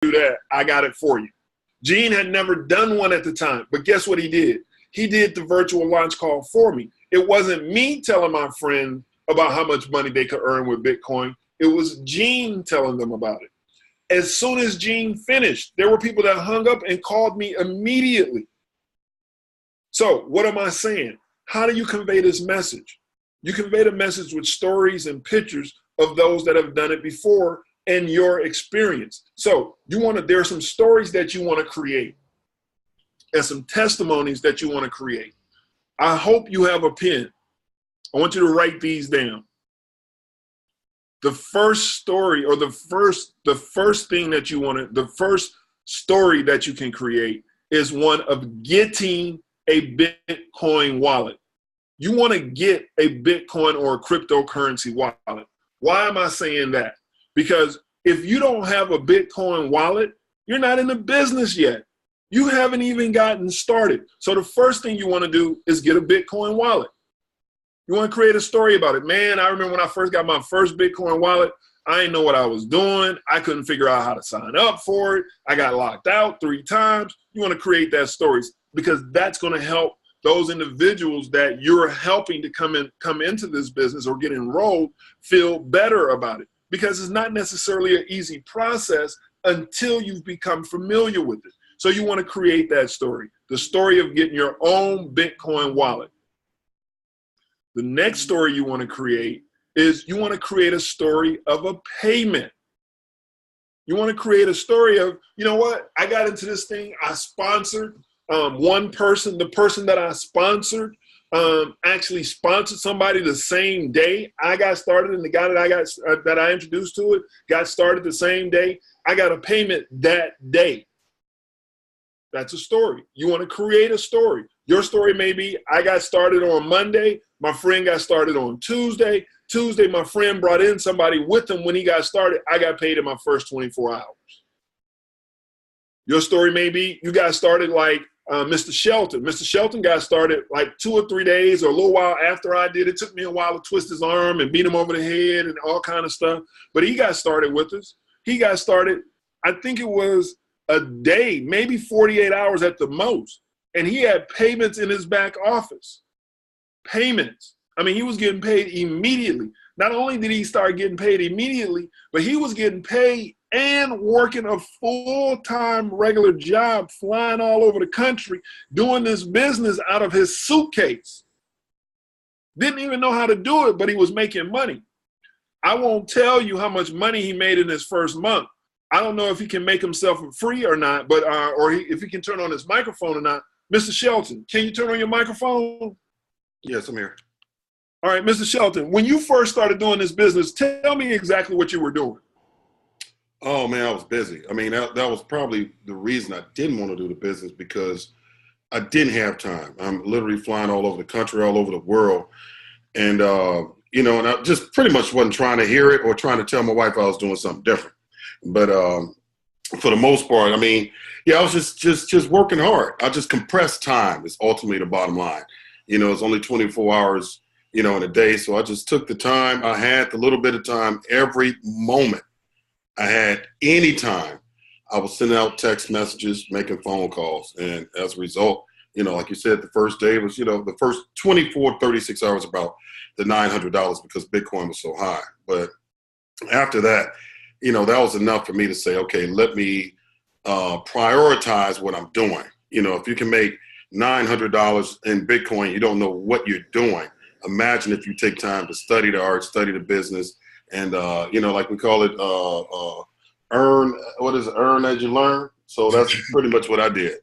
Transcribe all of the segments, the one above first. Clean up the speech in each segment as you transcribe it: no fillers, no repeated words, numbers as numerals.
do that, I got it for you. Gene had never done one at the time, but guess what he did? He did the virtual launch call for me. It wasn't me telling my friend about how much money they could earn with Bitcoin. It was Gene telling them about it. As soon as Gene finished, there were people that hung up and called me immediately. So what am I saying? How do you convey this message? You convey the message with stories and pictures of those that have done it before and your experience. So there are some stories that you want to create and some testimonies that you want to create. I hope you have a pen. I want you to write these down. The first story, or the first thing that you want to, the first story that you can create is one of getting a Bitcoin wallet. You want to get a Bitcoin or a cryptocurrency wallet. Why am I saying that? Because if you don't have a Bitcoin wallet, you're not in the business yet. You haven't even gotten started. So the first thing you want to do is get a Bitcoin wallet. You want to create a story about it. Man, I remember when I first got my first Bitcoin wallet, I didn't know what I was doing. I couldn't figure out how to sign up for it. I got locked out 3 times. You want to create that story because that's going to help those individuals that you're helping to come into this business or get enrolled feel better about it, because it's not necessarily an easy process until you've become familiar with it. So you want to create that story, the story of getting your own Bitcoin wallet. The next story you want to create is you want to create a story of a payment. You want to create a story of, you know what, I got into this thing, I sponsored one person, the person that I sponsored actually sponsored somebody the same day I got started, and the guy that I introduced to it got started the same day. I got a payment that day. That's a story. You want to create a story. Your story may be, I got started on Monday, my friend got started on Tuesday. Tuesday, my friend brought in somebody with him when he got started. I got paid in my first 24 hours. Your story may be, you got started like Mr. Shelton. Mr. Shelton got started like 2 or 3 days or a little while after I did. It took me a while to twist his arm and beat him over the head and all kind of stuff. But he got started with us. He got started, I think it was a day, maybe 48 hours at the most. And he had payments in his back office. Payments. I mean, he was getting paid immediately. Not only did he start getting paid immediately, but he was getting paid and working a full-time regular job, flying all over the country, doing this business out of his suitcase. Didn't even know how to do it, but he was making money. I won't tell you how much money he made in his first month. I don't know if he can make himself free or not, but if he can turn on his microphone or not. Mr. Shelton, can you turn on your microphone? Yes, I'm here. All right, Mr. Shelton, when you first started doing this business, tell me exactly what you were doing. Oh, man, I was busy. I mean, that was probably the reason I didn't want to do the business, because I didn't have time. I'm literally flying all over the country, all over the world. And, and I just pretty much wasn't trying to hear it or trying to tell my wife I was doing something different. But for the most part, I mean, yeah, I was just working hard. I just compressed time is ultimately the bottom line. It's only 24 hours, in a day. So I just took the time. I had the little bit of time every moment I had any time. I was sending out text messages, making phone calls. And as a result, like you said, the first day was, the first 24, 36 hours about the $900 because Bitcoin was so high. But after that, that was enough for me to say, okay, let me prioritize what I'm doing. If you can make $900 in Bitcoin, you don't know what you're doing. Imagine if you take time to study the art, study the business, and, like we call it, earn as you learn. So that's pretty much what I did.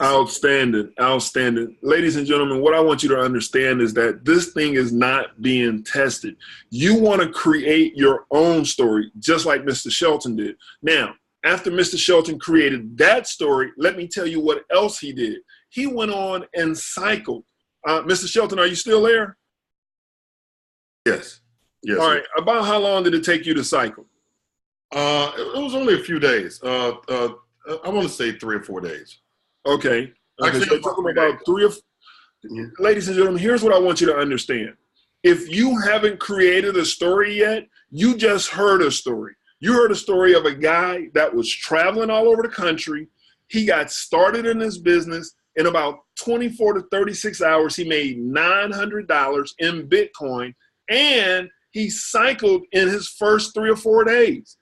Outstanding. Outstanding. Ladies and gentlemen, what I want you to understand is that this thing is not being tested. You want to create your own story, just like Mr. Shelton did. Now, after Mr. Shelton created that story, let me tell you what else he did. He went on and cycled. Mr. Shelton, are you still there? Yes. Yes. All right. About how long did it take you to cycle? It was only a few days. I want to say 3 or 4 days. Okay. Actually, so talking about 3 or 4. Ladies and gentlemen, here's what I want you to understand. If you haven't created a story yet, you just heard a story. You heard a story of a guy that was traveling all over the country. He got started in this business. In about 24 to 36 hours, he made $900 in Bitcoin, and he cycled in his first 3 or 4 days.